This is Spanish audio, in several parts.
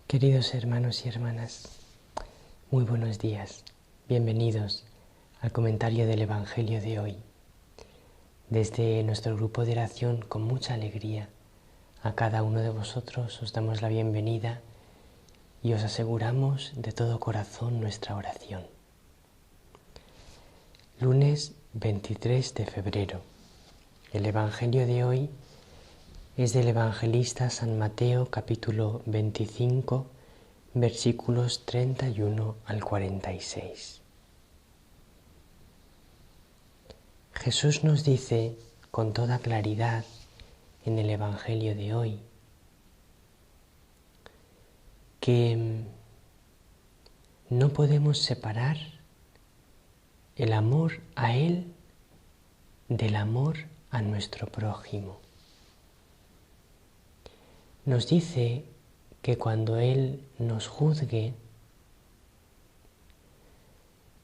Queridos hermanos y hermanas, muy buenos días. Bienvenidos al comentario del Evangelio de hoy. Desde nuestro grupo de oración, con mucha alegría, a cada uno de vosotros os damos la bienvenida y os aseguramos de todo corazón nuestra oración. Lunes 23 de febrero. El Evangelio de hoy es del evangelista San Mateo, capítulo 25, versículos 31 al 46. Jesús nos dice con toda claridad en el Evangelio de hoy que no podemos separar el amor a Él del amor a nuestro prójimo. Nos dice que cuando Él nos juzgue,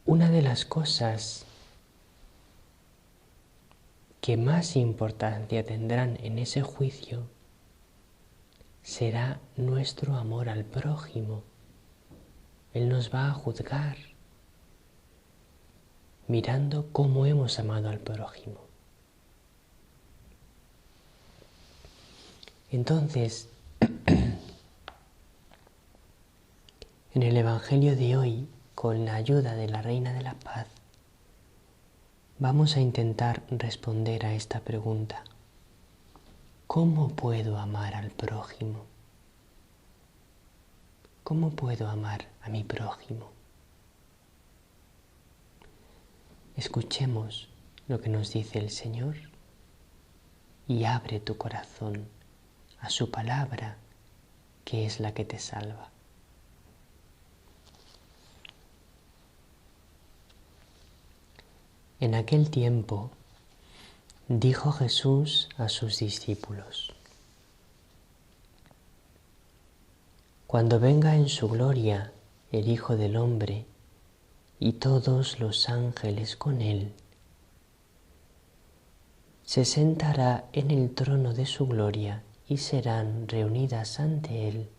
una de las cosas que más importancia tendrán en ese juicio será nuestro amor al prójimo. Él nos va a juzgar mirando cómo hemos amado al prójimo. Entonces, en el Evangelio de hoy, con la ayuda de la Reina de la Paz, vamos a intentar responder a esta pregunta. ¿Cómo puedo amar al prójimo? ¿Cómo puedo amar a mi prójimo? Escuchemos lo que nos dice el Señor y abre tu corazón a su palabra, que es la que te salva. En aquel tiempo dijo Jesús a sus discípulos: Cuando venga en su gloria el Hijo del Hombre y todos los ángeles con él, se sentará en el trono de su gloria y serán reunidas ante él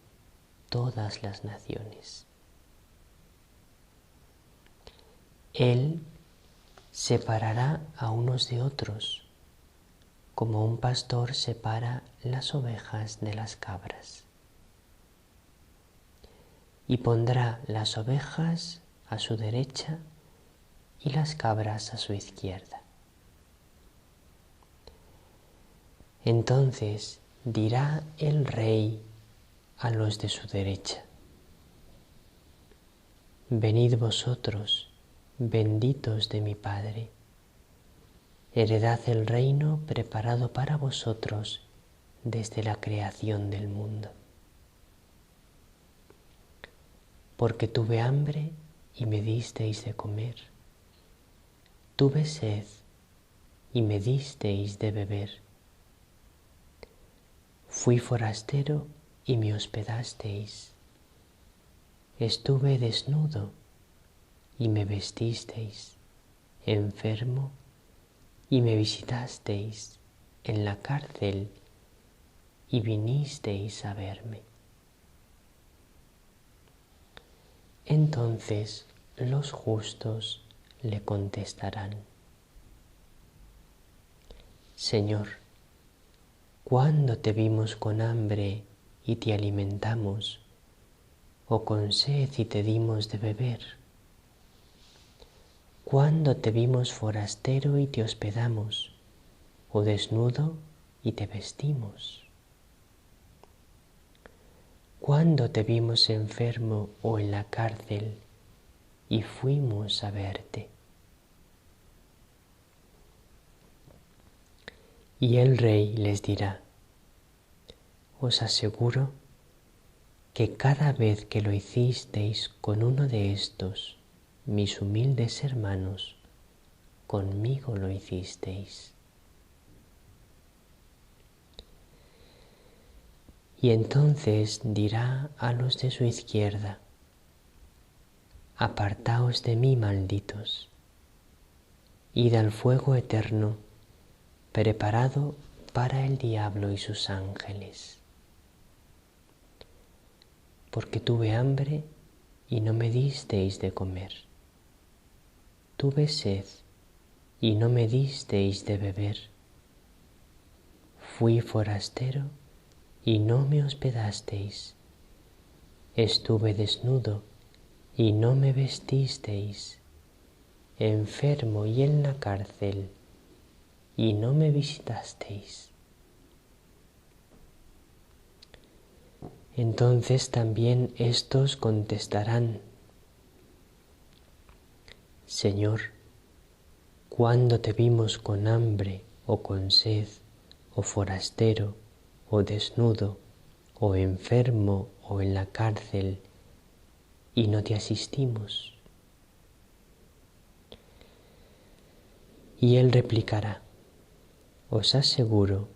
todas las naciones. Él separará a unos de otros, como un pastor separa las ovejas de las cabras, y pondrá las ovejas a su derecha y las cabras a su izquierda. Entonces dirá el Rey a los de su derecha: Venid vosotros, benditos de mi Padre, heredad el reino preparado para vosotros desde la creación del mundo. Porque tuve hambre y me disteis de comer, tuve sed y me disteis de beber, fui forastero y me hospedasteis, estuve desnudo y me vestisteis, enfermo y me visitasteis, en la cárcel y vinisteis a verme. Entonces los justos le contestarán: Señor, ¿cuándo te vimos con hambre y te alimentamos, o con sed y te dimos de beber? ¿Cuándo te vimos forastero y te hospedamos, o desnudo y te vestimos? ¿Cuándo te vimos enfermo o en la cárcel y fuimos a verte? Y el Rey les dirá: Os aseguro que cada vez que lo hicisteis con uno de estos, mis humildes hermanos, conmigo lo hicisteis. Y entonces dirá a los de su izquierda: Apartaos de mí, malditos, id al fuego eterno, preparado para el diablo y sus ángeles. Porque tuve hambre y no me disteis de comer. Tuve sed y no me disteis de beber. Fui forastero y no me hospedasteis. Estuve desnudo y no me vestisteis. Enfermo y en la cárcel y no me visitasteis. Entonces también éstos contestarán: Señor, ¿cuándo te vimos con hambre o con sed, o forastero, o desnudo, o enfermo, o en la cárcel, y no te asistimos? Y él replicará: Os aseguro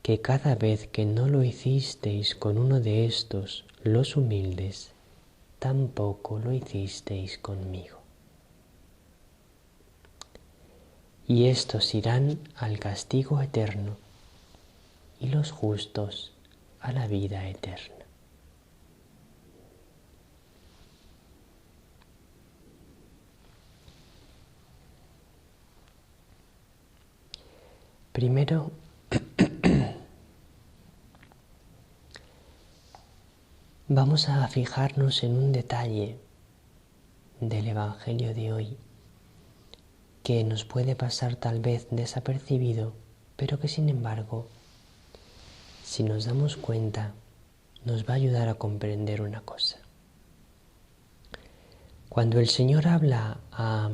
que cada vez que no lo hicisteis con uno de estos, los humildes, tampoco lo hicisteis conmigo. Y estos irán al castigo eterno, y los justos a la vida eterna. Primero, vamos a fijarnos en un detalle del Evangelio de hoy que nos puede pasar tal vez desapercibido, pero que sin embargo, si nos damos cuenta, nos va a ayudar a comprender una cosa. Cuando el Señor habla a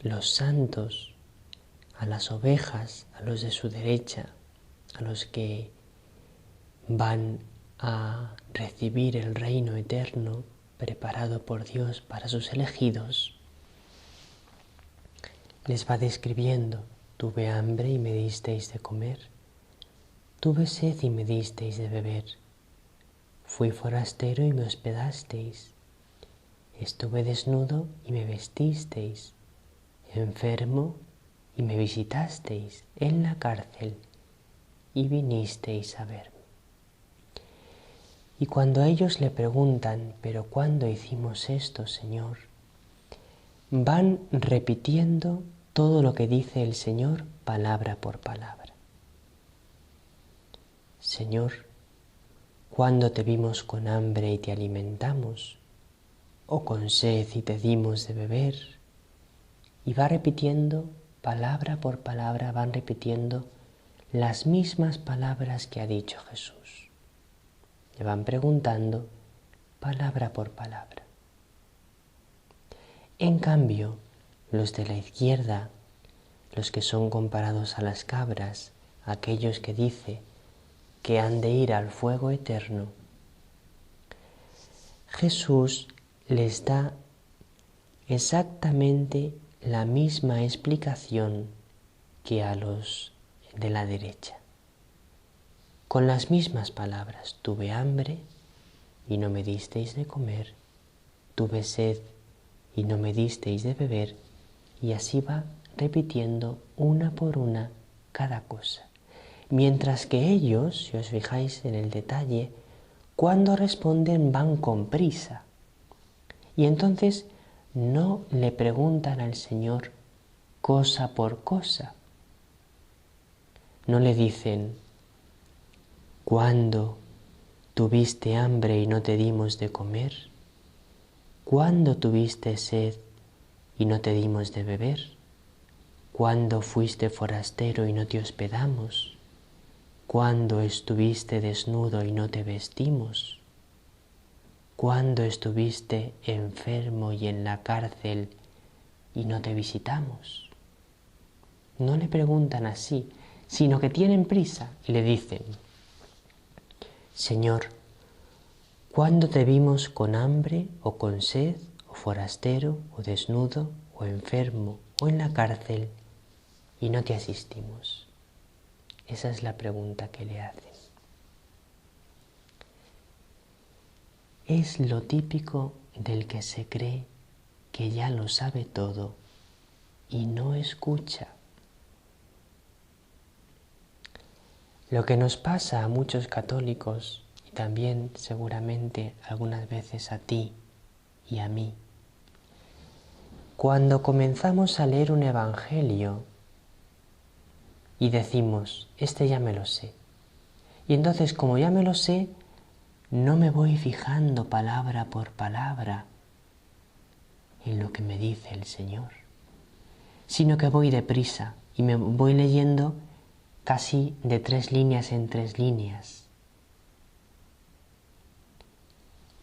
los santos, a las ovejas, a los de su derecha, a los que van a recibir el reino eterno preparado por Dios para sus elegidos, les va describiendo: tuve hambre y me disteis de comer, tuve sed y me disteis de beber, fui forastero y me hospedasteis, estuve desnudo y me vestisteis, enfermo y me visitasteis, en la cárcel y vinisteis a verme. Y cuando ellos le preguntan: ¿pero cuándo hicimos esto, Señor?, van repitiendo todo lo que dice el Señor palabra por palabra. Señor, ¿cuándo te vimos con hambre y te alimentamos? ¿O con sed y te dimos de beber? Y va repitiendo palabra por palabra, van repitiendo las mismas palabras que ha dicho Jesús. Le van preguntando palabra por palabra. En cambio, los de la izquierda, los que son comparados a las cabras, aquellos que dice que han de ir al fuego eterno, Jesús les da exactamente la misma explicación que a los de la derecha. Con las mismas palabras: tuve hambre y no me disteis de comer, tuve sed y no me disteis de beber, y así va repitiendo una por una cada cosa. Mientras que ellos, si os fijáis en el detalle, cuando responden van con prisa. Y entonces no le preguntan al Señor cosa por cosa. No le dicen: ¿cuándo tuviste hambre y no te dimos de comer? ¿Cuándo tuviste sed y no te dimos de beber? ¿Cuándo fuiste forastero y no te hospedamos? ¿Cuándo estuviste desnudo y no te vestimos? ¿Cuándo estuviste enfermo y en la cárcel y no te visitamos? No le preguntan así, sino que tienen prisa y le dicen: Señor, ¿cuándo te vimos con hambre o con sed, o forastero, o desnudo, o enfermo, o en la cárcel, y no te asistimos? Esa es la pregunta que le hacen. Es lo típico del que se cree que ya lo sabe todo y no escucha. Lo que nos pasa a muchos católicos y también seguramente algunas veces a ti y a mí, cuando comenzamos a leer un evangelio y decimos, este ya me lo sé, y entonces como ya me lo sé, no me voy fijando palabra por palabra en lo que me dice el Señor, sino que voy deprisa y me voy leyendo casi de 3 líneas en 3 líneas,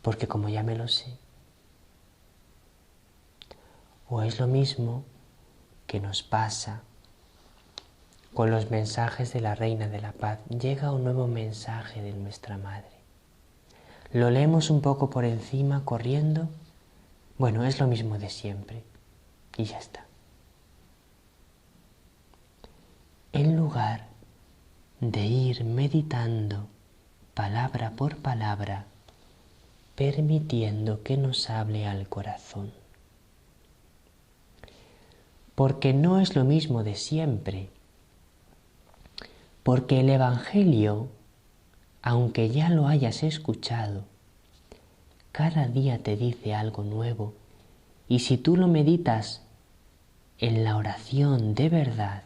porque como ya me lo sé. O es lo mismo que nos pasa con los mensajes de la Reina de la Paz. Llega un nuevo mensaje de nuestra Madre. Lo leemos un poco por encima, corriendo. Bueno, es lo mismo de siempre. Y ya está. En lugar de ir meditando palabra por palabra, permitiendo que nos hable al corazón. Porque no es lo mismo de siempre. Porque el Evangelio, aunque ya lo hayas escuchado, cada día te dice algo nuevo, y si tú lo meditas en la oración de verdad,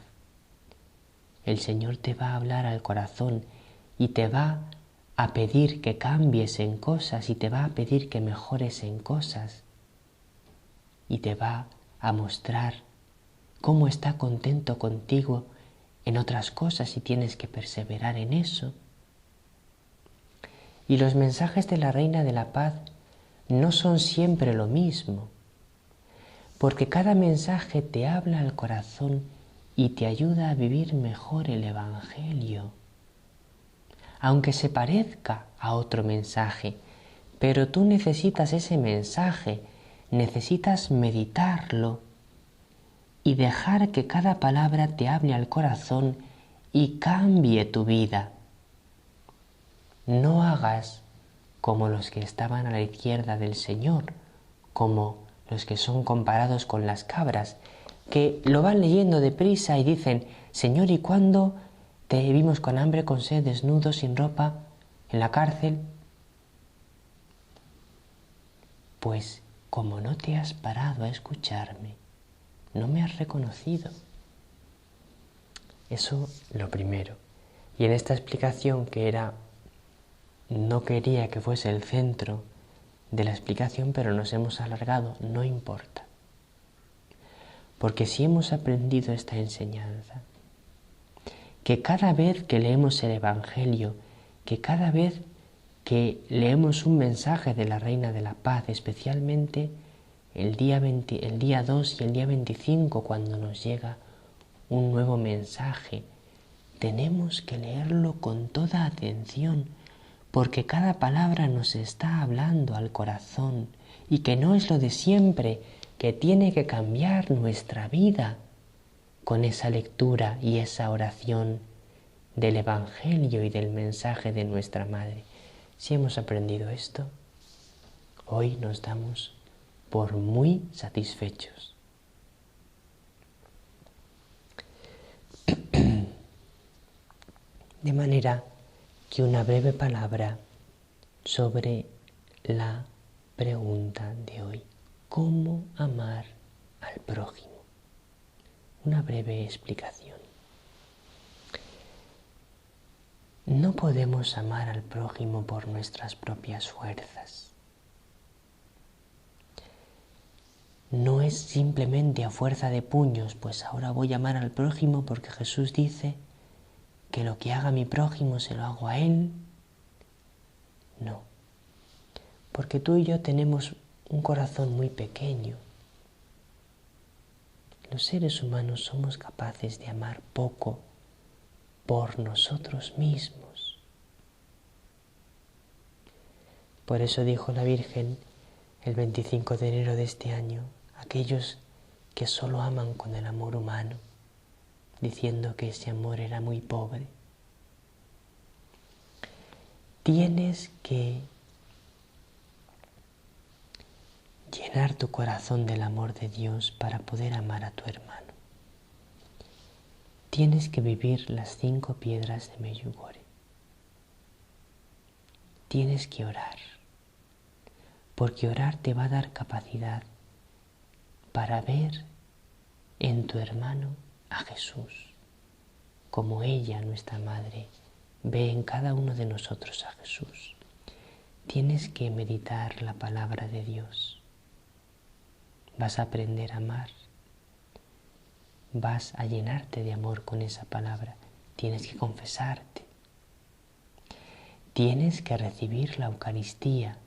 el Señor te va a hablar al corazón y te va a pedir que cambies en cosas y te va a pedir que mejores en cosas y te va a mostrar cómo está contento contigo en otras cosas y tienes que perseverar en eso. Y los mensajes de la Reina de la Paz no son siempre lo mismo, porque cada mensaje te habla al corazón y te ayuda a vivir mejor el Evangelio. Aunque se parezca a otro mensaje, pero tú necesitas ese mensaje, necesitas meditarlo y dejar que cada palabra te hable al corazón y cambie tu vida. No hagas como los que estaban a la izquierda del Señor, como los que son comparados con las cabras, que lo van leyendo deprisa y dicen, Señor, ¿y cuándo te vimos con hambre, con sed, desnudo, sin ropa, en la cárcel? Pues como no te has parado a escucharme, no me has reconocido. Eso lo primero. Y en esta explicación que era, no quería que fuese el centro de la explicación, pero nos hemos alargado, no importa. Porque si hemos aprendido esta enseñanza, que cada vez que leemos el Evangelio, que cada vez que leemos un mensaje de la Reina de la Paz, especialmente el día 2 y el día 25, cuando nos llega un nuevo mensaje, tenemos que leerlo con toda atención, porque cada palabra nos está hablando al corazón y que no es lo de siempre, que tiene que cambiar nuestra vida con esa lectura y esa oración del Evangelio y del mensaje de nuestra Madre. Si hemos aprendido esto, hoy nos damos por muy satisfechos. De manera que una breve palabra sobre la pregunta de hoy. ¿Cómo amar al prójimo? Una breve explicación. No podemos amar al prójimo por nuestras propias fuerzas. No es simplemente a fuerza de puños, pues ahora voy a amar al prójimo porque Jesús dice que lo que haga mi prójimo se lo hago a él. No, porque tú y yo tenemos un corazón muy pequeño. Los seres humanos somos capaces de amar poco por nosotros mismos. Por eso dijo la Virgen el 25 de enero de este año, aquellos que solo aman con el amor humano, diciendo que ese amor era muy pobre. Tienes que llenar tu corazón del amor de Dios para poder amar a tu hermano. Tienes que vivir las 5 piedras de Medjugorje. Tienes que orar, porque orar te va a dar capacidad para ver en tu hermano a Jesús, como ella, nuestra Madre, ve en cada uno de nosotros a Jesús. Tienes que meditar la palabra de Dios. Vas a aprender a amar. Vas a llenarte de amor con esa palabra. Tienes que confesarte. Tienes que recibir la Eucaristía,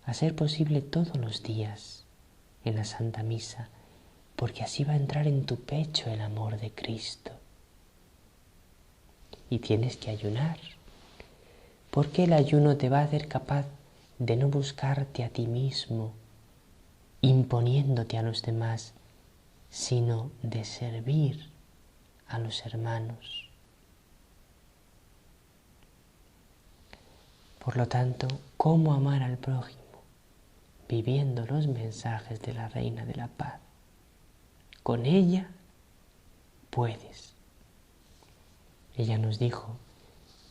a ser posible todos los días en la Santa Misa, porque así va a entrar en tu pecho el amor de Cristo. Y tienes que ayunar, porque el ayuno te va a hacer capaz de no buscarte a ti mismo, imponiéndote a los demás, sino de servir a los hermanos. Por lo tanto, ¿cómo amar al prójimo? Viviendo los mensajes de la Reina de la Paz. Con ella puedes. Ella nos dijo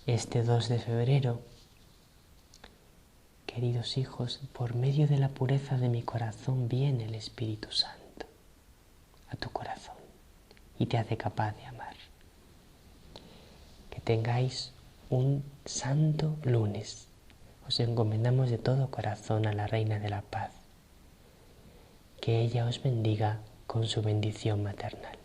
este 2 de febrero, queridos hijos, por medio de la pureza de mi corazón viene el Espíritu Santo a tu corazón y te hace capaz de amar. Que tengáis un santo lunes. Os encomendamos de todo corazón a la Reina de la Paz. Que ella os bendiga con su bendición maternal.